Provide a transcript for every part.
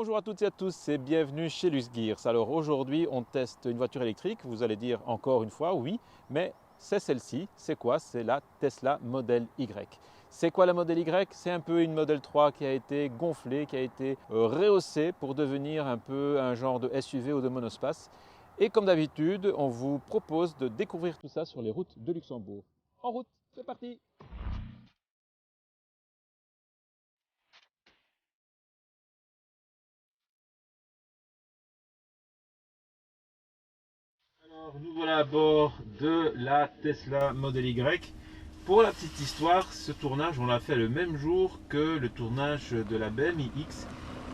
Bonjour à toutes et à tous et bienvenue chez Lusgears. Alors aujourd'hui on teste une voiture électrique, vous allez dire encore une fois oui, mais c'est celle-ci. C'est quoi? C'est la Tesla Model Y. C'est quoi la Model Y? C'est un peu une Model 3 qui a été gonflée, qui a été rehaussée pour devenir un peu un genre de SUV ou de monospace. Et comme d'habitude, on vous propose de découvrir tout ça sur les routes de Luxembourg. En route, c'est parti! Alors, nous voilà à bord de la Tesla Model Y. Pour la petite histoire, ce tournage, on l'a fait le même jour que le tournage de la BMW iX.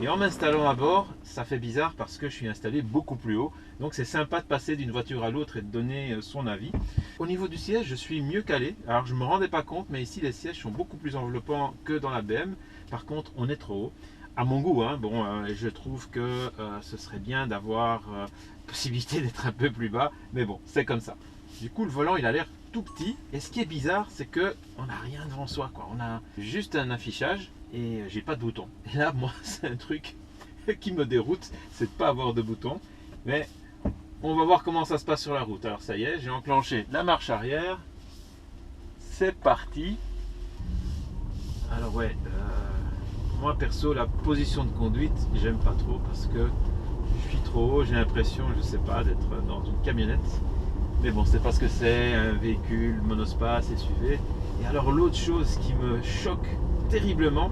Et en m'installant à bord, ça fait bizarre parce que je suis installé beaucoup plus haut. Donc c'est sympa de passer d'une voiture à l'autre et de donner son avis. Au niveau du siège, je suis mieux calé. Alors je ne me rendais pas compte, mais ici les sièges sont beaucoup plus enveloppants que dans la BMW. Par contre, on est trop haut. À mon goût, hein. Bon, je trouve que ce serait bien d'avoir possibilité d'être un peu plus bas. Mais bon, c'est comme ça. Du coup, le volant, il a l'air tout petit. Et ce qui est bizarre, c'est que on n'a rien devant soi, quoi. On a juste un affichage et j'ai pas de bouton. Et là, moi, c'est un truc qui me déroute, c'est de pas avoir de bouton. Mais on va voir comment ça se passe sur la route. Alors ça y est, j'ai enclenché la marche arrière. C'est parti. Alors ouais, moi perso, la position de conduite, j'aime pas trop parce que je suis trop haut. J'ai l'impression, je sais pas, d'être dans une camionnette. Mais bon, c'est parce que c'est un véhicule monospace, SUV. Et alors l'autre chose qui me choque terriblement,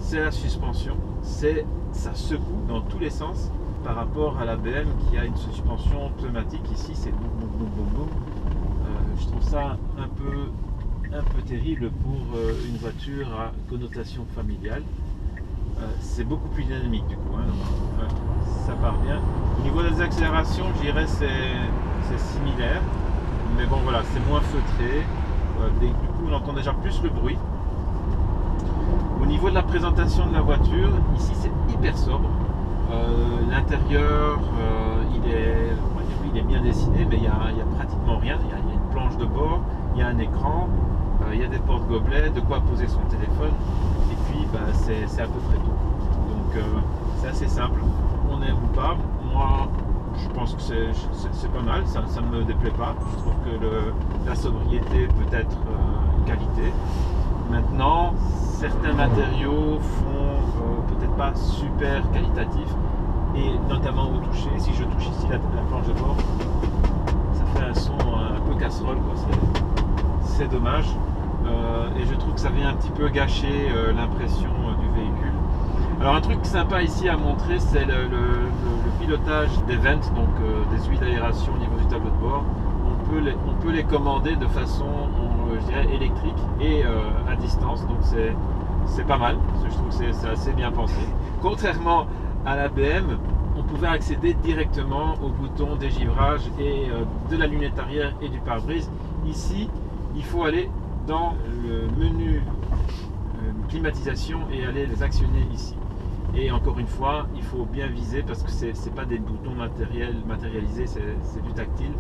c'est la suspension. Ça secoue dans tous les sens par rapport à la BM qui a une suspension pneumatique. Ici, c'est boum, boum, boum, boum, boum. Je trouve ça un peu terrible pour une voiture à connotation familiale. C'est beaucoup plus dynamique du coup, hein. Donc, ça part bien. Au niveau des accélérations, je dirais c'est similaire, mais bon voilà, c'est moins feutré. Du coup, on entend déjà plus le bruit. Au niveau de la présentation de la voiture, ici c'est hyper sobre. L'intérieur, il est bien dessiné, mais il y a pratiquement rien. Il y a une planche de bord, il y a un écran, il y a des porte-gobelets, de quoi poser son téléphone, et puis c'est à peu près tout. Donc c'est assez simple. On aime ou pas. Moi, je pense que c'est pas mal, ça ne me déplaît pas. Je trouve que la sobriété peut être une qualité. Maintenant, certains matériaux font peut-être pas super qualitatifs, et notamment au toucher. Si je touche ici la planche de bord, ça fait un son un peu casserole, quoi. C'est dommage. Et je trouve que ça vient un petit peu gâcher l'impression du véhicule. Alors un truc sympa ici à montrer, c'est le pilotage des vents, donc des huiles d'aération au niveau du tableau de bord. On peut les commander de façon, je dirais, électrique et à distance, donc c'est pas mal. Je trouve que c'est assez bien pensé. Contrairement à la BM, on pouvait accéder directement au bouton dégivrage et de la lunette arrière et du pare-brise. Ici, il faut aller dans le menu climatisation et aller les actionner ici. Et encore une fois, il faut bien viser parce que c'est pas des boutons matérialisés, c'est du tactile.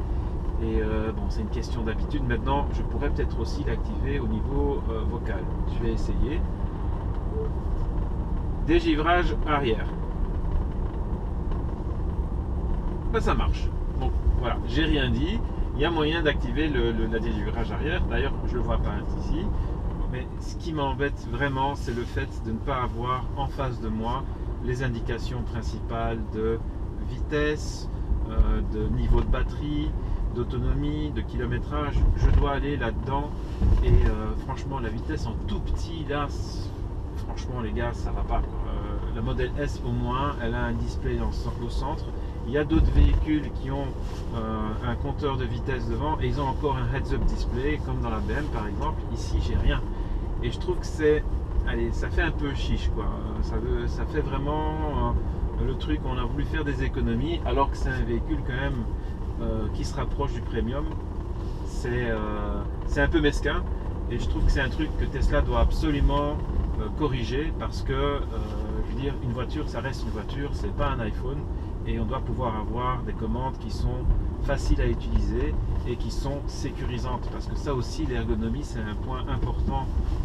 Et bon, c'est une question d'habitude. Maintenant, je pourrais peut-être aussi l'activer au niveau vocal. Je vais essayer. Dégivrage arrière. Ben, ça marche. Donc voilà, j'ai rien dit. Il y a moyen d'activer la dégivrage arrière. D'ailleurs, je ne le vois pas ici. Mais ce qui m'embête vraiment, c'est le fait de ne pas avoir en face de moi les indications principales de vitesse, de niveau de batterie, d'autonomie, de kilométrage. Je dois aller là-dedans. Et franchement, la vitesse en tout petit, là, franchement les gars, ça va pas, quoi. La Model S au moins, elle a un display au centre. Il y a d'autres véhicules qui ont un compteur de vitesse devant et ils ont encore un heads-up display comme dans la BM par exemple. Ici j'ai rien et je trouve que ça fait un peu chiche, quoi. Ça fait vraiment le truc, on a voulu faire des économies alors que c'est un véhicule quand même qui se rapproche du premium. C'est un peu mesquin et je trouve que c'est un truc que Tesla doit absolument corriger parce que je veux dire, une voiture ça reste une voiture, c'est pas un iPhone. Et on doit pouvoir avoir des commandes qui sont faciles à utiliser et qui sont sécurisantes. Parce que ça aussi, l'ergonomie, c'est un point important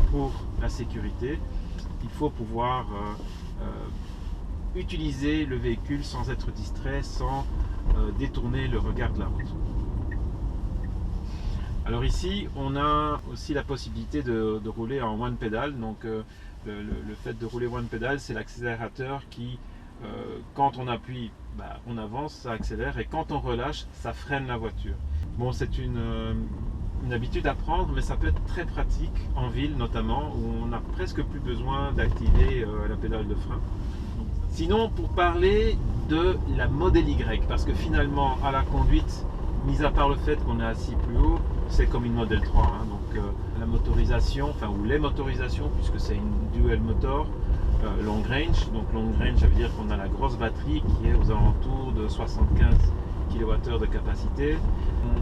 pour la sécurité. Il faut pouvoir utiliser le véhicule sans être distrait, sans détourner le regard de la route. Alors ici, on a aussi la possibilité de rouler en one pedal. Donc le fait de rouler one pedal, c'est l'accélérateur qui, quand on appuie, on avance, ça accélère, et quand on relâche, ça freine la voiture. Bon, c'est une habitude à prendre, mais ça peut être très pratique en ville notamment, où on n'a presque plus besoin d'activer la pédale de frein. Sinon, pour parler de la Model Y, parce que finalement, à la conduite, mis à part le fait qu'on est assis plus haut, c'est comme une Model 3. Hein. Donc la motorisation, ou les motorisations, puisque c'est une dual motor, long range. Donc long range, ça veut dire qu'on a la grosse batterie qui est aux alentours de 75 kWh de capacité.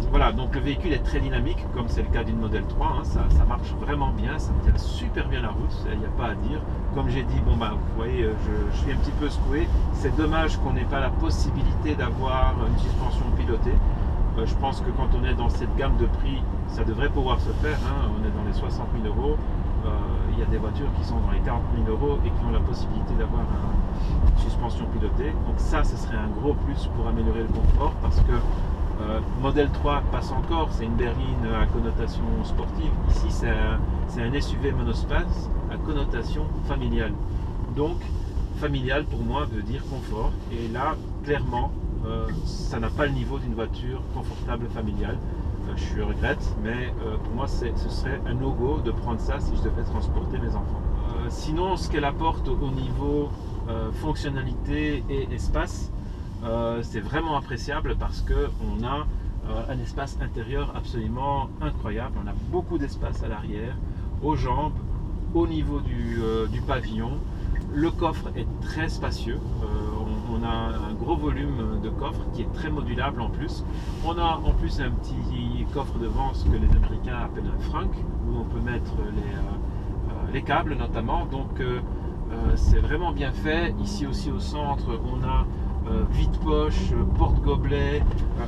Voilà, donc le véhicule est très dynamique, comme c'est le cas d'une Model 3. Hein. Ça marche vraiment bien, ça tient super bien la route, il n'y a pas à dire. Comme j'ai dit, vous voyez, je suis un petit peu secoué. C'est dommage qu'on n'ait pas la possibilité d'avoir une suspension pilotée. Je pense que quand on est dans cette gamme de prix, ça devrait pouvoir se faire. Hein. On est dans les 60 000 euros. Il y a des voitures qui sont dans les 40 000 euros et qui ont la possibilité d'avoir une suspension pilotée. Donc ça, ce serait un gros plus pour améliorer le confort, parce que Model 3 passe encore, c'est une berline à connotation sportive. Ici, c'est un SUV monospace à connotation familiale. Donc, familial pour moi veut dire confort. Et là, clairement, ça n'a pas le niveau d'une voiture confortable familiale. Je regrette, mais pour moi, ce serait un no-go de prendre ça si je devais transporter mes enfants. Sinon, ce qu'elle apporte au niveau fonctionnalité et espace, c'est vraiment appréciable, parce qu'on a un espace intérieur absolument incroyable. On a beaucoup d'espace à l'arrière, aux jambes, au niveau du pavillon. Le coffre est très spacieux. On a un gros volume de coffre qui est très modulable en plus. On a en plus un petit coffre devant, ce que les Américains appellent un frunk, où on peut mettre les câbles notamment. Donc c'est vraiment bien fait. Ici aussi au centre, on a vide-poche, porte-gobelet,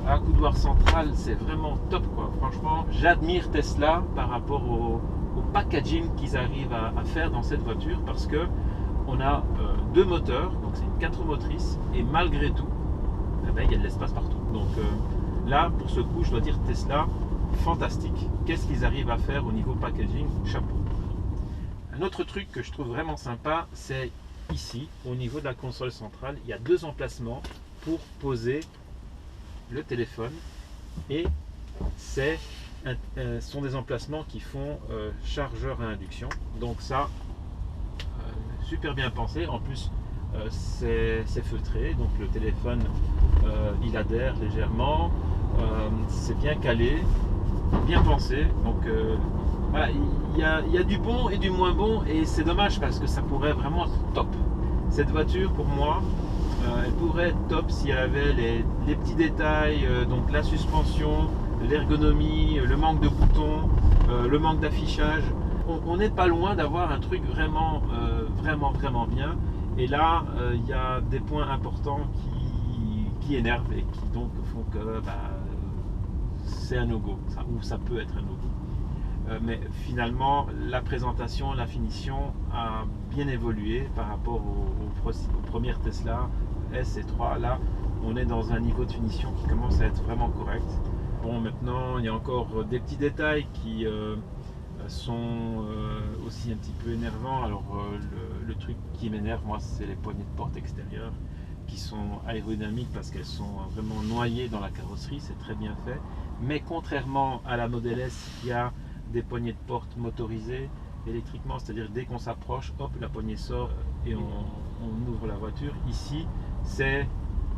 accoudoir central. C'est vraiment top, quoi. Franchement, j'admire Tesla par rapport au packaging qu'ils arrivent à faire dans cette voiture, parce que on a deux moteurs, donc c'est une 4 roues motrices, et malgré tout, il y a de l'espace partout. Donc là, pour ce coup, je dois dire Tesla, fantastique. Qu'est-ce qu'ils arrivent à faire au niveau packaging? Chapeau. Un autre truc que je trouve vraiment sympa, c'est ici, au niveau de la console centrale, il y a deux emplacements pour poser le téléphone, et sont des emplacements qui font chargeur à induction. Donc ça, super bien pensé. En plus, c'est feutré, donc le téléphone il adhère légèrement, c'est bien calé, bien pensé. Donc voilà, il y a du bon et du moins bon, et c'est dommage parce que ça pourrait vraiment être top. Cette voiture, pour moi, elle pourrait être top si elle avait les petits détails, donc la suspension, l'ergonomie, le manque de boutons, le manque d'affichage. On n'est pas loin d'avoir un truc vraiment bien. Et là, il y a des points importants qui énervent et qui donc font que c'est un no-go, ou ça peut être un no-go. Mais finalement, la présentation, la finition a bien évolué par rapport aux premières Tesla S et 3. Là, on est dans un niveau de finition qui commence à être vraiment correct. Bon, maintenant, il y a encore des petits détails qui sont aussi un petit peu énervants. Alors le truc qui m'énerve, moi, c'est les poignées de porte extérieures qui sont aérodynamiques, parce qu'elles sont vraiment noyées dans la carrosserie. C'est très bien fait, mais contrairement à la Model S, qui a des poignées de porte motorisées électriquement, c'est-à-dire dès qu'on s'approche, hop, la poignée sort et on ouvre la voiture. Ici, c'est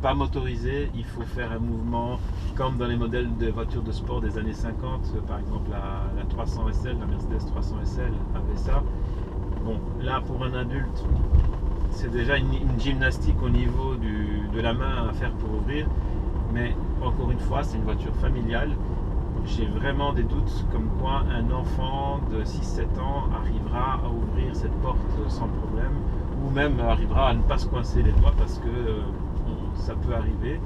pas motorisé, il faut faire un mouvement comme dans les modèles de voitures de sport des années 50, par exemple la 300 SL, la Mercedes 300 SL avait ça. Bon, là pour un adulte, c'est déjà une gymnastique au niveau de la main à faire pour ouvrir, mais encore une fois, c'est une voiture familiale. J'ai vraiment des doutes comme quoi un enfant de 6-7 ans arrivera à ouvrir cette porte sans problème, ou même arrivera à ne pas se coincer les doigts, parce que ça peut arriver.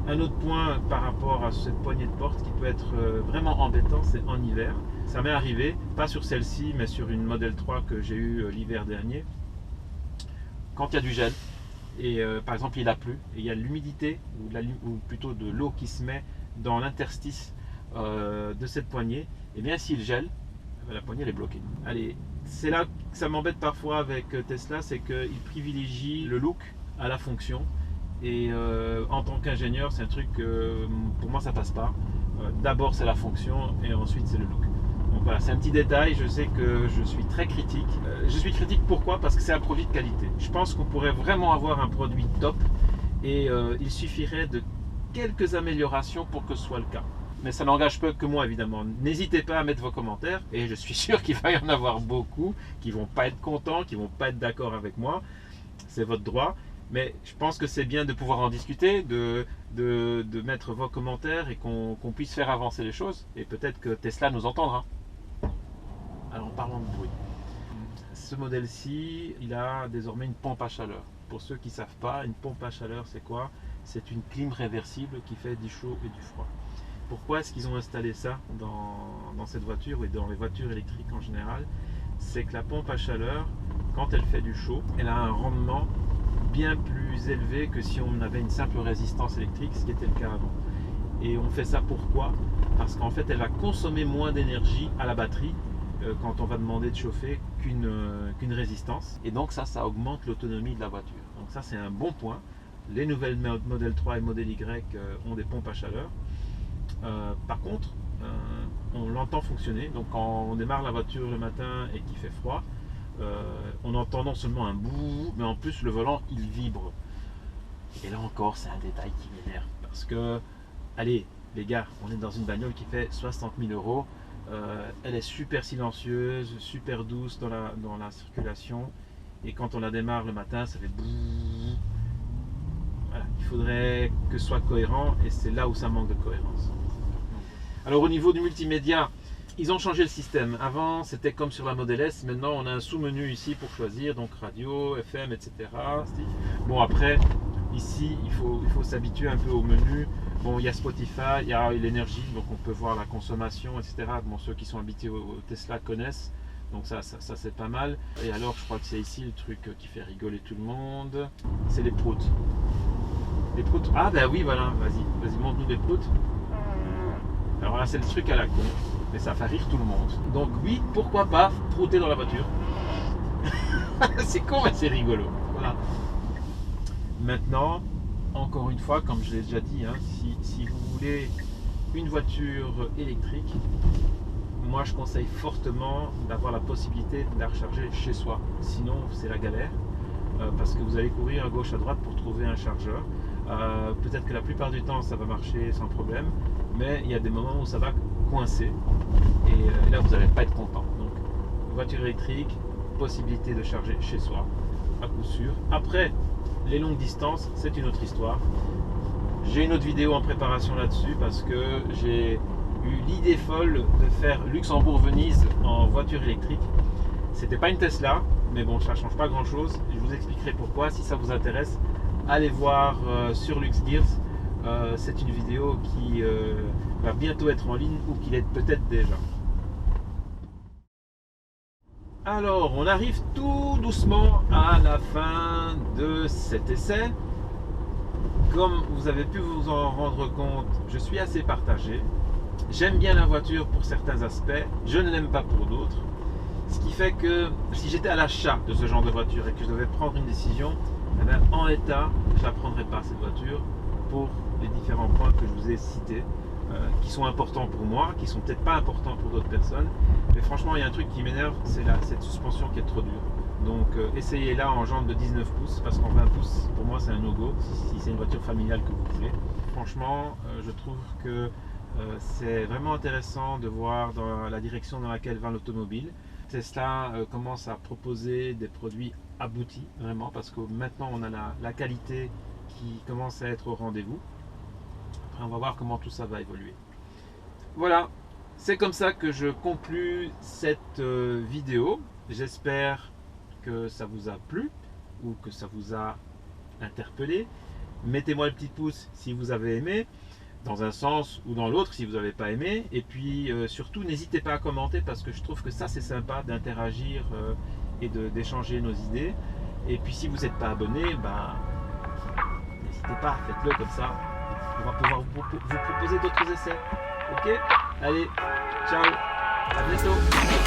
Un autre point par rapport à cette poignée de porte qui peut être vraiment embêtant, c'est en hiver. Ça m'est arrivé, pas sur celle-ci, mais sur une Model 3 que j'ai eue l'hiver dernier. Quand il y a du gel, et par exemple il a plu et il y a l'humidité ou plutôt de l'eau qui se met dans l'interstice de cette poignée, et bien s'il gèle, la poignée elle est bloquée. Allez, c'est là que ça m'embête parfois avec Tesla, c'est qu'il privilégie le look à la fonction, et en tant qu'ingénieur c'est un truc pour moi ça passe pas. D'abord c'est la fonction et ensuite c'est le look. Donc voilà, c'est un petit détail, je sais que je suis très critique. Je suis critique pourquoi? Parce que c'est un produit de qualité. Je pense qu'on pourrait vraiment avoir un produit top, et il suffirait de quelques améliorations pour que ce soit le cas. Mais ça n'engage pas que moi évidemment. N'hésitez pas à mettre vos commentaires, et je suis sûr qu'il va y en avoir beaucoup qui vont pas être contents, qui vont pas être d'accord avec moi. C'est votre droit. Mais je pense que c'est bien de pouvoir en discuter, de mettre vos commentaires, et qu'on puisse faire avancer les choses. Et peut-être que Tesla nous entendra. Alors parlons de bruit. Ce modèle-ci, il a désormais une pompe à chaleur. Pour ceux qui ne savent pas, une pompe à chaleur c'est quoi? C'est une clim réversible qui fait du chaud et du froid. Pourquoi est-ce qu'ils ont installé ça dans cette voiture et dans les voitures électriques en général? C'est que la pompe à chaleur, quand elle fait du chaud, elle a un rendement bien plus élevé que si on avait une simple résistance électrique, ce qui était le cas avant. Et on fait ça pourquoi? Parce qu'en fait elle va consommer moins d'énergie à la batterie quand on va demander de chauffer qu'une résistance, et donc ça augmente l'autonomie de la voiture. Donc ça c'est un bon point. Les nouvelles Model 3 et Model Y ont des pompes à chaleur. Par contre on l'entend fonctionner, donc quand on démarre la voiture le matin et qu'il fait froid, on entend non seulement un bout, mais en plus le volant il vibre. Et là encore c'est un détail qui m'énerve, parce que allez les gars, on est dans une bagnole qui fait 60 000 €. Elle est super silencieuse, super douce dans la circulation, et quand on la démarre le matin ça fait bouh. Voilà, il faudrait que ce soit cohérent, et c'est là où ça manque de cohérence. Alors au niveau du multimédia, ils ont changé le système. Avant c'était comme sur la Model S, maintenant on a un sous-menu ici pour choisir, donc radio, FM, etc. Bon après, ici il faut s'habituer un peu au menu. Bon, il y a Spotify, il y a l'énergie, donc on peut voir la consommation, etc. Bon, ceux qui sont habitués au Tesla connaissent, donc ça c'est pas mal. Et alors je crois que c'est ici le truc qui fait rigoler tout le monde, c'est les proutes. Les proutes, ah ben oui voilà, vas-y montre-nous les proutes. Alors là c'est le truc à la con, mais ça fait rire tout le monde. Donc oui, pourquoi pas prouter dans la voiture. C'est con mais c'est rigolo. Voilà. Maintenant, encore une fois, comme je l'ai déjà dit, hein, si vous voulez une voiture électrique, moi je conseille fortement d'avoir la possibilité de la recharger chez soi. Sinon c'est la galère, parce que vous allez courir à gauche à droite pour trouver un chargeur. Peut-être que la plupart du temps ça va marcher sans problème, mais il y a des moments où ça va coincer, et là vous n'allez pas être content. Donc voiture électrique, possibilité de charger chez soi à coup sûr. Après les longues distances c'est une autre histoire. J'ai une autre vidéo en préparation là-dessus, parce que j'ai eu l'idée folle de faire Luxembourg-Venise en voiture électrique. C'était pas une Tesla, mais bon, ça change pas grand chose. Je vous expliquerai pourquoi. Si ça vous intéresse, allez voir sur LuxGears. C'est une vidéo qui va bientôt être en ligne, ou qui l'est peut-être déjà. Alors, on arrive tout doucement à la fin de cet essai. Comme vous avez pu vous en rendre compte, je suis assez partagé. J'aime bien la voiture pour certains aspects, je ne l'aime pas pour d'autres. Ce qui fait que si j'étais à l'achat de ce genre de voiture et que je devais prendre une décision, eh bien, en l'état, je ne la prendrais pas cette voiture, pour les différents points que je vous ai cités, qui sont importants pour moi, qui sont peut-être pas importants pour d'autres personnes. Mais franchement, il y a un truc qui m'énerve, c'est cette suspension qui est trop dure. Donc essayez-la en jante de 19 pouces, parce qu'en 20 pouces, pour moi c'est un no-go, si c'est une voiture familiale que vous voulez. Franchement, je trouve que c'est vraiment intéressant de voir dans la direction dans laquelle va l'automobile. Tesla commence à proposer des produits aboutis, vraiment, parce que maintenant on a la qualité qui commence à être au rendez-vous. Après on va voir comment tout ça va évoluer. Voilà, c'est comme ça que je conclus cette vidéo. J'espère que ça vous a plu, ou que ça vous a interpellé. Mettez-moi le petit pouce si vous avez aimé, dans un sens ou dans l'autre si vous n'avez pas aimé. Et puis surtout n'hésitez pas à commenter, parce que je trouve que ça c'est sympa d'interagir et d'échanger nos idées. Et puis si vous n'êtes pas abonné, pas, faites-le comme ça. On va pouvoir vous proposer d'autres essais. Ok? Allez, ciao, à bientôt.